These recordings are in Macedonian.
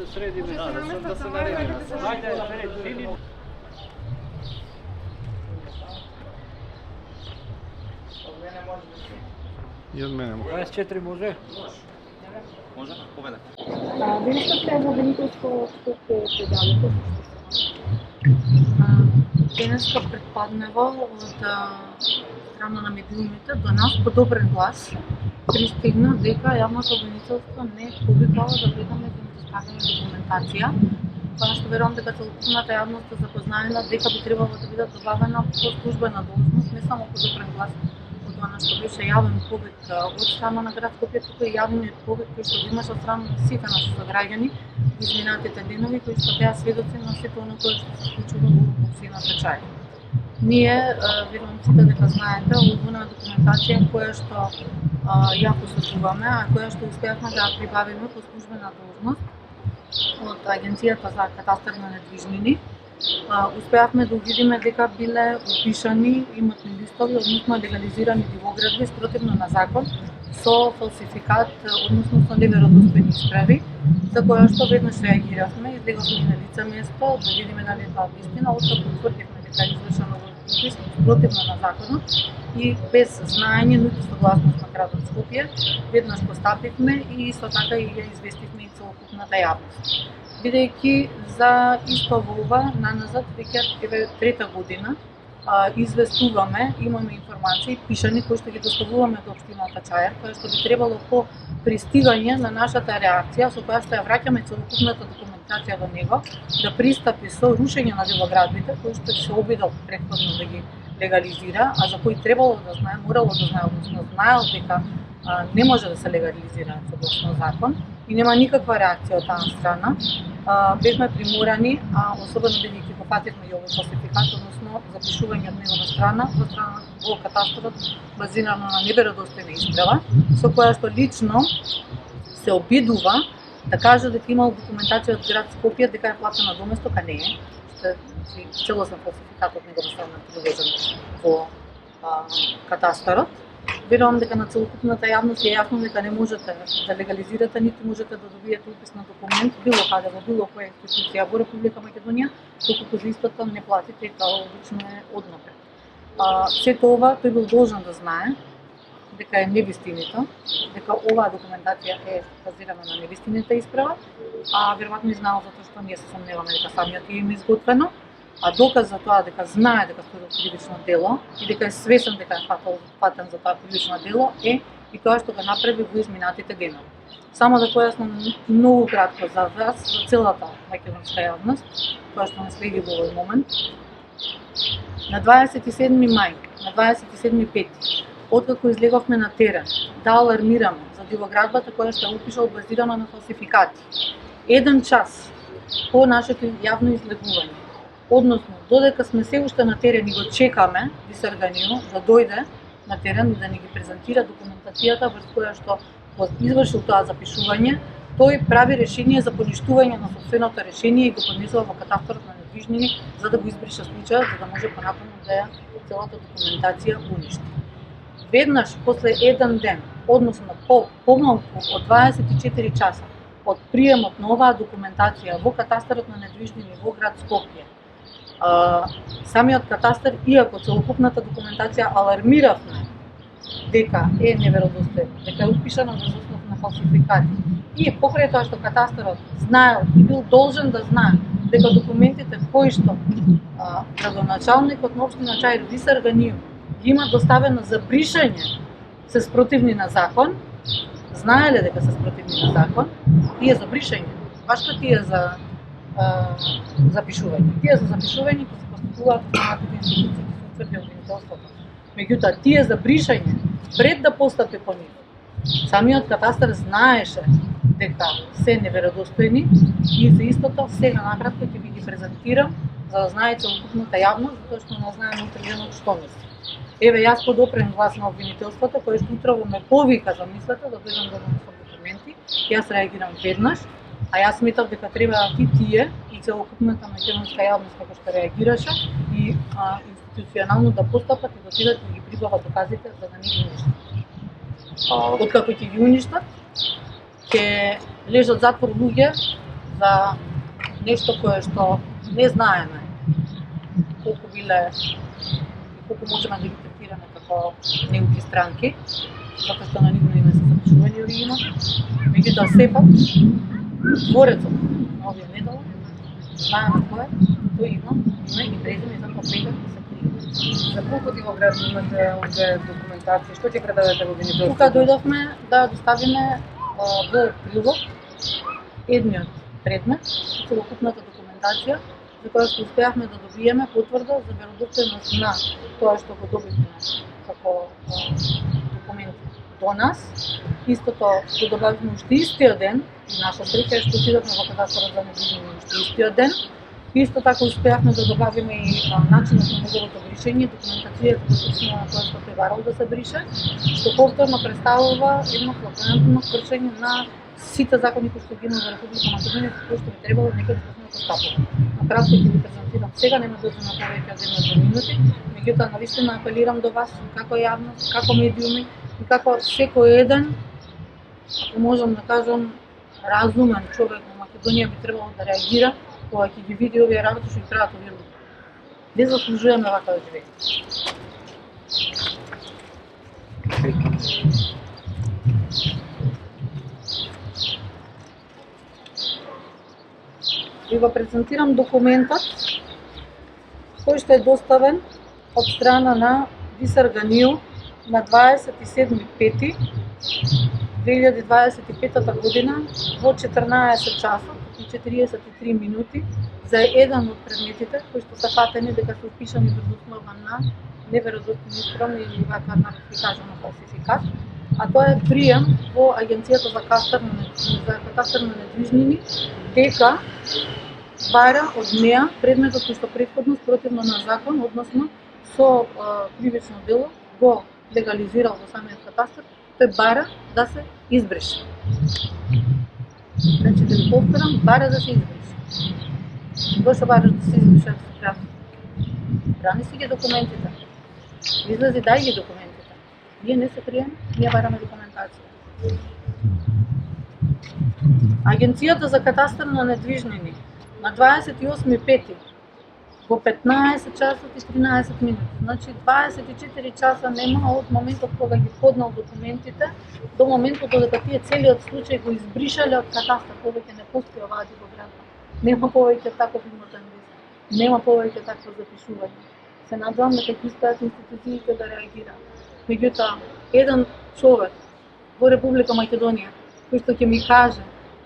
се средиме, да се наредиме. Ајде, напред. И од мене. 24 може? Може? Поведе. Денеска сте во обвинителско ступке предјавите. Денеска предпаднево од страна на медиумите до нас подобрен глас пристигна дека јавното обвинителство не повикало да гледаме за недоставена документација, која што верувам дека целокупната јавност е запознаена дека би требало да биде добавена по службена должност, не само подобрен глас од она што беше јавен повик од страна на град Скопје, туку и јавниот повик кој што имаше од страна на сите наши сограѓани изминатите денови, кои што беа сведоци на сето оно кое што се случува во општината Чаир. Ние, верувам сите дека знаете, оваа документација која што ја посетуваме, а која што успеавме да ја прибавиме по службена должност од Агенцијата за катастар на недвижнини, успеавме да увидиме дека биле упишани имотни листови, односно легализирани дивоградби спротивно на закон со фалсификат, односно со неверодостојни исправи, за која што веднаш реагиравме, излеговме на лице место да видиме дали е тоа вистина, откако утврдивме дека е извршено упис спротивно на законот и без знаење ниту согласност на градот Скопје, веднаш постапивме и исто така и ја известивме и целокупната јавност. Бидејќи за исто во ова наназад веќе трета година известуваме, имаме информации пишани кои што ги доставуваме до општината Чаир, која што би требало по пристигање на нашата реакција со која што ја враќаме целокупната документација во него, да пристапи со рушење на дивоградбите кои што се обидел претходно да ги легализира, а за кои требало да знае, морало да знае, односно знаел дека не може да се легализира согласно закон и нема никаква реакција од таа страна. Бевме приморани, особено бидејќи го фативме и овој фалсификат, односно запишување од негова страна во катастрот базирано на неверодостојна исправа, со која што лично се обидува да каже дека имал документација од град Скопје дека е платена доместока, не е. Целосен фалсификат од негова страна приложен во катастарот. Верувам дека на целокупната јавност е јасно дека не можете да легализирате, ниту можете да добиете упис на документ било каде во било која институција во Република Македонија, доколку за истото не платите и тоа обично е однапред. Сето ова тој бил должен да знае дека е невистинито, дека оваа документација е базирана на невистината исправа, веројатно и знаел затоа што ние се сомневаме дека самиот им изготвено, а доказ за тоа дека знае дека сторил кривично дело и дека е свесен дека е фатен за тоа кривично дело е и тоа што го направи во изминатите денови. Само да појаснам многу кратко за вас, за целата македонска јавност, која што не следи во овој момент. На 27 мај, на 27 пети, откако излеговме на терен да алармираме за дивоградбата која што е упишал базирано на фалсификати, 1 час по нашето јавно излегување, односно додека сме се уште на терен и го чекаме Висарганио да дојде на терен и да ни ги презентира документацијата врз која што го извршил тоа запишување, тој прави решение за поништување на собственото решение и го поднесува во катастрот на недвижнини за да го избрише случајот, за да може понатаму да ја целата документација уништи. Веднаш после еден ден, односно помалку од 24 часа од приемот на оваа документација во катастрот на недвижнини во град Скопје, самиот катастар, иако целокупната документација алармиравме дека е неверодостоен, дека е упишана во основа на фалсификати, и покрај тоа што катастарот знаел и бил должен да знае дека документите кои што градоначалникот на општина Чаир Висарганио ги има доставено за бришање се спротивни на закон, знаеле дека се спротивни на закон, тие за бришање, баш како тие за запишување. Тие за запишување ќе се постапуваат во самите институции ќе се утврди обвинителството. Меѓутоа, тие за бришање, пред да постапи по нив, самиот катастар знаеше дека се неверодостојни и за истото сега накратко ќе ви ги презентирам за да знае целокупната јавност, затоа што не знаеме утредено што мисли. Еве, јас подопрен глас на обвинителството, кој што утрово ме повика за мислата да дојдам да донесам документи, јас реагирам веднаш, а јас сметав дека треба и тие и целокупната македонска јавност како што реагираше и институционално да постапат и да отидат и ги прибават доказите за да не ги уништат. Откако ќе ги уништат, ќе лежат затвор луѓе за нешто кое што не знаеме колку биле и колку можеме да ги третираме како неуки странки, затоа што на нивно име се запишувани оригинал. Меѓутоа сепак творецот на овие медала знаеме кој е, тој има име и презиме, за кој пега се крие. За колку ти го градувате овде документација? Што ќе предадете во Венидорство? Тука дојдовме да доставиме во прилог едниот предмет, целокупната документација, за која што успеавме да добиеме потврда за веродостојност на тоа што го добивме како документ до нас. Истото го добавивме уште истиот ден, и наша среќа е што отидовме во катастарот за недвижнини уште истиот ден. Исто така успеавме да добавиме и начинот на неговото бришење, документацијата на која што пребарал да се брише, што повторно представува едно флагрантно кршење на сите закони кои што ги има во Република Македонија, кои што би требало некој да се постапува. Накратко ќе ви презентирам сега, нема да земам повеќе од 1-2 минути, меѓутоа навистина апелирам до вас како јавност, како медиуми и како секој еден, ако можам да кажам, разумен човек во Македонија би требало да реагира кога ќе ги види овие работи што ги прават овие луѓе. Не заслужуваме вака да живееме. Ви го презентирам документот кој што е доставен од страна на Висар Ганију на 27.5.2025 година во 14 часот и 43 минути за еден од предметите кои што се фатени дека се упишани врз основа на неверодостојни искрони или вака на кажано фалсификат, а тоа е прием во Агенцијата за катастар на недвижнини дека бара од неа предметот кој што претходно спротивно на закон, односно со кривично дело го легализирал во самиот катастар, тој бара да се избрише. Значи да ви повторам, бара да се избрише. Зошто бараш да се избрише ако се прави? Брани си ги документите. Излези, дај ги документите. Ние не се криеме, ние бараме документација. Агенцијата за катастар на недвижнини на 28.5 во 15 часот и 13 минути. Значи 24 часа нема од моментот кога ги поднал документите до моментот додека тие целиот случај го избришале од катастар. Повеќе не постои оваа дигографа. Нема повеќе таков имотен лист. Нема повеќе такво запишување. Се надевам дека ќе успеат институциите да реагираат. Меѓутоа, еден човек во Република Македонија кој што ќе ми каже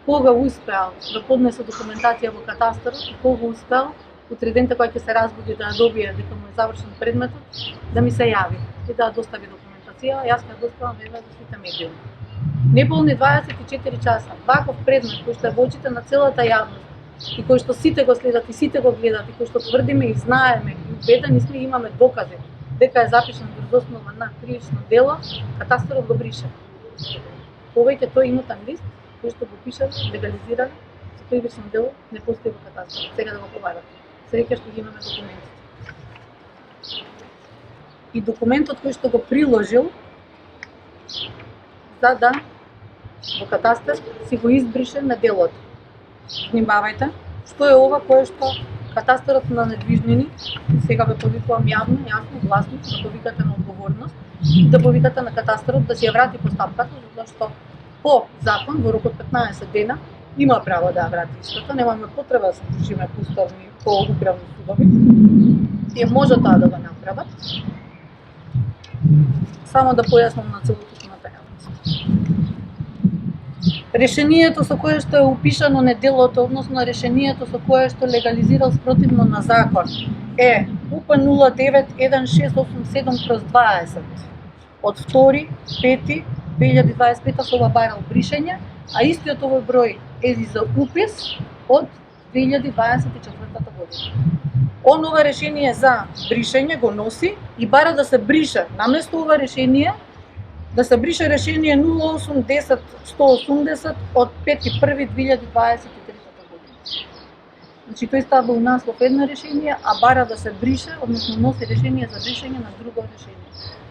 кога успеал да поднесе документација во катастарот и кога успеал утре дента кога ќе се разбуди да ја добие дека му е завршен предметот, да ми се јави и да ја достави документација, јас ќе ја доставам веднаш до сите медиуми. Неполни 24 часа, ваков предмет кој што е во очите на целата јавност и кој што сите го следат и сите го гледат и кој што тврдиме и знаеме и убедени сме имаме докази дека е запишан врз основа на кривично дело, катастарот го брише. Повеќе тој имотен лист кој што го пишат, легализиран со кривично дело, не постои во катастарот. Сега да го побарат. Среќа што ги имаме документите. И документот кој што го приложил за да во катастар си го избрише на делото. Внимавајте, што е ова кое што катастарот на недвижнини, сега ве повикувам јавно, јасно, гласно, да повикате на одговорност, да повикате на катастарот да си ја врати постапката, затоа што по закон во рок од 15 дена има право да ја врати истото, немаме потреба да се трчиме по уставни, по управни судови. Тие може тоа да го направат. Само да појаснам на целокупната јавност. Решението со кое што е упишано неделото, односно решението со кое што легализирал спротивно на закон е УП 091687/20 од 2.5.2025 со ова барал бришење, а истиот овој број е и за упис од 2024 година. Он ова решение за бришење го носи и бара да се брише наместо ова решение, да се брише решение 0810-180 од 5.1.2023 година. Значи тој става у наслов едно решение, а бара да се брише, односно носи решение за бришење на друго решение.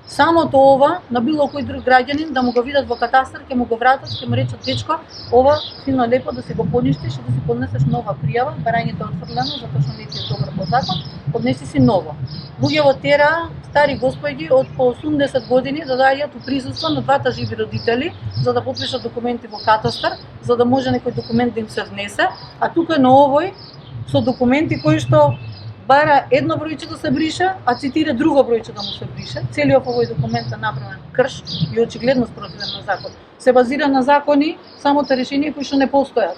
Самото ова на било кој друг граѓанин да му го видат во катастар, ќе му го вратат, ќе му речат дечко, ова фино лепо да си го поништиш и да си поднесеш нова пријава, барањето е отфрлено затоа што не ти е добро по закон, поднеси си ново. Луѓето тера стари господи од по 80 години да доаѓаат у присуство на двата живи родители за да подпишат документи во катастар, за да може некој документ да им се внесе, а тука на овој со документи кои што бара едно бројче да се брише, а цитира друго бројче да му се брише. Целиот овој документ е направен крш и очигледно спротивен на закон. Се базира на закони, самото решение кои што не постојат.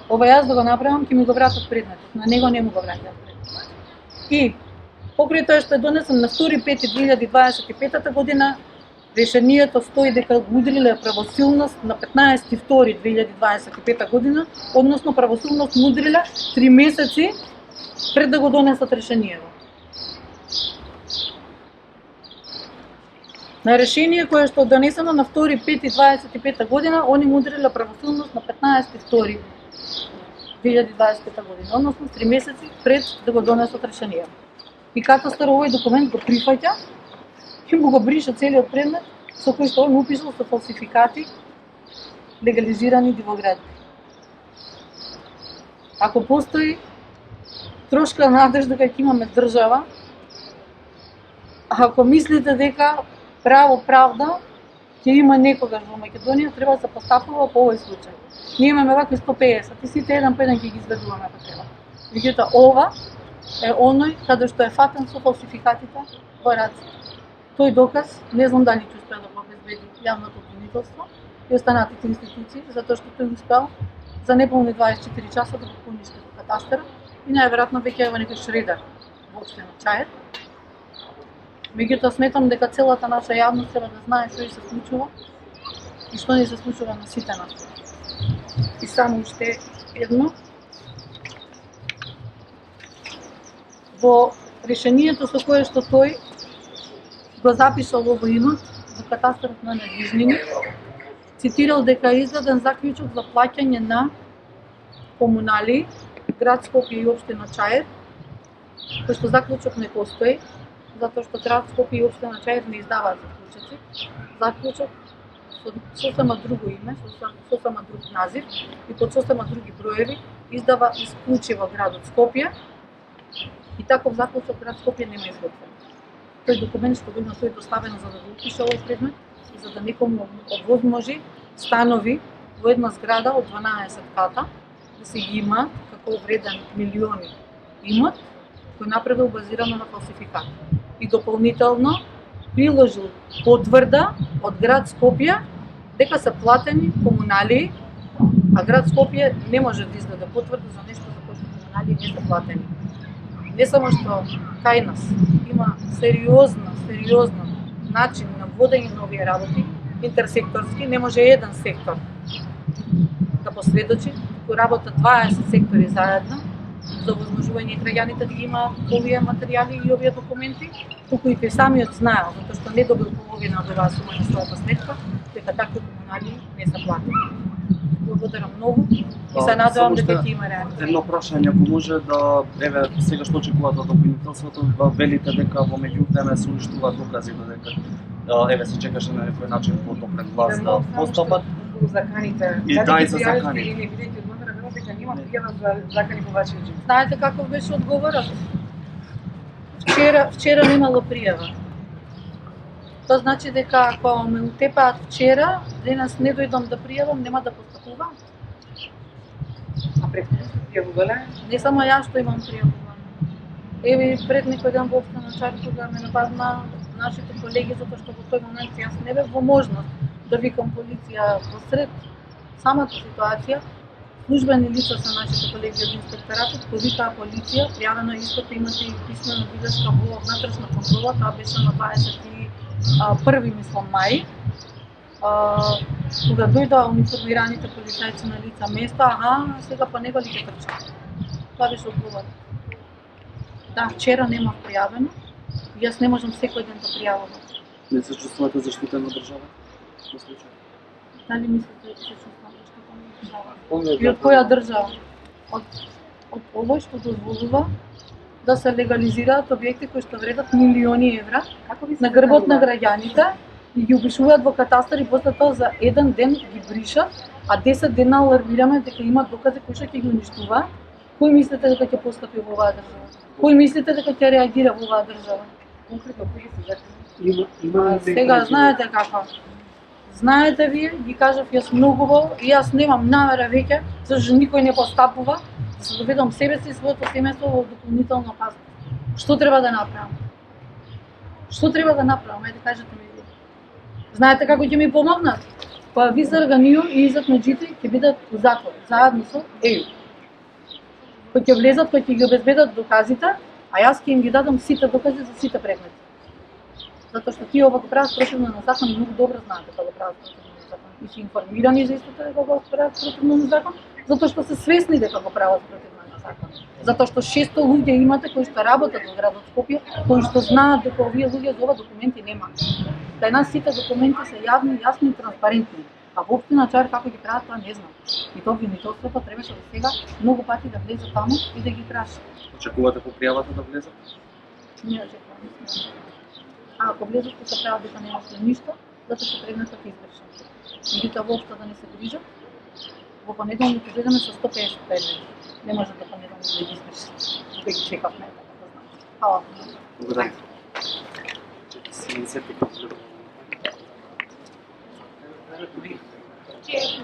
Ова јас да го направам, ќе ми го вратат предметот, на него не му го враќаат предметот. И покрај тоа што е донесен на 2.5.2025 година, решението стои дека мудриле правосилност на 15.2.2025 година, односно правосилност мудриле 3 месеци пред да го донесат решението. На решение кое што е донесено на 2.5.25 година, они мудриле правосилност на 15.2.2025 година, односно 3 месеци пред да го донесат решението. И катастар овој документ го прифаќа и му го брише целиот предмет со кој што он упишал со фалсификати легализирани дивоградби. Ако постои трошка надежда дека ќе имаме држава, ако мислите дека право правда ќе има некогаш во Македонија, треба да се постапува по овој случај. Ние имаме вакви 150 и сите еден по еден ќе ги изведуваме ако треба. Меѓутоа ова е оној каде што е фатен со фалсификатите во раце. Тој доказ не знам дали ќе успее да го обезбеди јавното обвинителство и останатите институции, затоа што тој успел за неполни 24 часа да го поништи во катастарот и најверојатно веќе е во некој шредер во општина Чаир. Меѓутоа сметам дека целата наша јавност треба да знае што се случува и што не се случува на сите нас. И само уште едно. Во решението со кое што тој го запишал овој имот во катастарот на недвижнини, цитирал дека е издаден заклучок за плаќање на комунали, град Скопје и општина Чаир, кој што заклучок не постои, затоа што град Скопје и општина Чаир не издаваат заклучоци. Заклучок со сосема друго име, со сосема друг назив и под сосема други броеви издава исклучиво градот Скопје и таков заклучок град Скопје нема изготвен. Тој документ што го има тој доставен за да го упише овој предмет и за да некому овозможи станови во една зграда од 12 ката да се ги има како вреден милиони имот кој направил базирано на фалсификат. И дополнително приложил потврда од град Скопје дека се платени комунали, а град Скопје не може да издаде потврда за нешто за кое што комунали не се платени. Не само што кај нас има сериозна начин на водење на овие работи, интерсекторски, не може еден сектор да посведочи, туку работат 20 сектори заедно за овозможување граѓаните да ги имаат овие материјали и овие документи, туку и тој самиот знаел, затоа што не добил половина од оваа сума на својата сметка, дека такви комунали не се платени. Благодарам многу и се надевам дека ќе има реакција. Едно прашање, ако може да, еве, сега што очекувате од обвинителството, велите дека во меѓувреме се уништуваат докази дека еве се чекаше на некој начин потоплен глас да постапат. Заканите. И да, и за закани. Или видите од ВМРО дека нема пријава за закани по вашиот режим. Знаете каков беше одговорот? Вчера немало пријава. Тоа значи дека ако ме утепаат вчера, денес не дојдам да пријавам, нема да постапувам. А претходно сте пријавувале? Не само јас што имам пријавувано. Еве пред некој ден во општина Чаир кога ме нападна нашите колеги затоа што во тој момент јас не бев во можност да викам полиција во сред самата ситуација. Службени лица со нашите колеги од инспекторатот повикаа полиција, пријавено истото, имате и писмена билешка во внатрешна контрола, тоа беше на 21 мислам мај. Кога дојдоа униформираните полицајци на лица место, сега по него ли ќе трчат. Тоа беше одговорот. Да, вчера немав пријавено, јас не можам секој ден да пријавувам. Не се чувствувате заштитена држава? На случај? Дали мислите дека се чувствувам заштитена држава? И од која држава? Од од овој што дозволува да се легализираат објекти кои што вредат милиони евра Како ви се на грбот на станува? граѓаните и ги упишуваат во катастар и после тоа за еден ден ги бришат, а 10 дена алармираме дека има докази кои што ќе ги уништуваат. Кој мислите дека ќе постапи во оваа држава? Кој мислите дека ќе реагира во оваа држава? Конкретно кои се закони? А, сега знаете како. Знаете вие, ги кажав јас многуво и јас немам намера веќе, зашто никој не постапува, да се доведам себе си и своето семејство во дополнителна опасност. Што треба да направам? Што треба да направам? Ајде кажете ми вие. Знаете како ќе ми помогнат? Па Визар Ганију и Изак Меджити ќе бидат у затвор, заедно со ЕУ. Кои ќе влезат, кои ќе ги обезбедат доказите, а јас ќе им ги дадам сите докази за сите предмети. Затоа што тие ова го прават противно на закон и многу добро знаат дека го прават противно на закон. И се информирани за истото дека го прават противно на закон, затоа што се свесни дека го прават противно на закон. Затоа што 600 луѓе имате кои што работат во градот Скопје, кои што знаат дека овие луѓе за ова документи немаат. Кај нас сите документи се јавни, јасни и транспарентни. А во општина Чаир како ги прават тоа не знам. И тоа обвинителството требаше до сега многу пати да влезе таму и да ги краша. Очекувате по пријавата да влезат? Не очекувам. А ако влезат, ќе се прават дека немаше ништо, затоа што предметот е извршен. Меѓутоа воопшто да не се грижат, во понеделник излеземе со 150 предмети. Не може до понеделник да ги изврши. Да ги чекавме, така да знам. Хвала. Благодарам. Си се така. Cheers.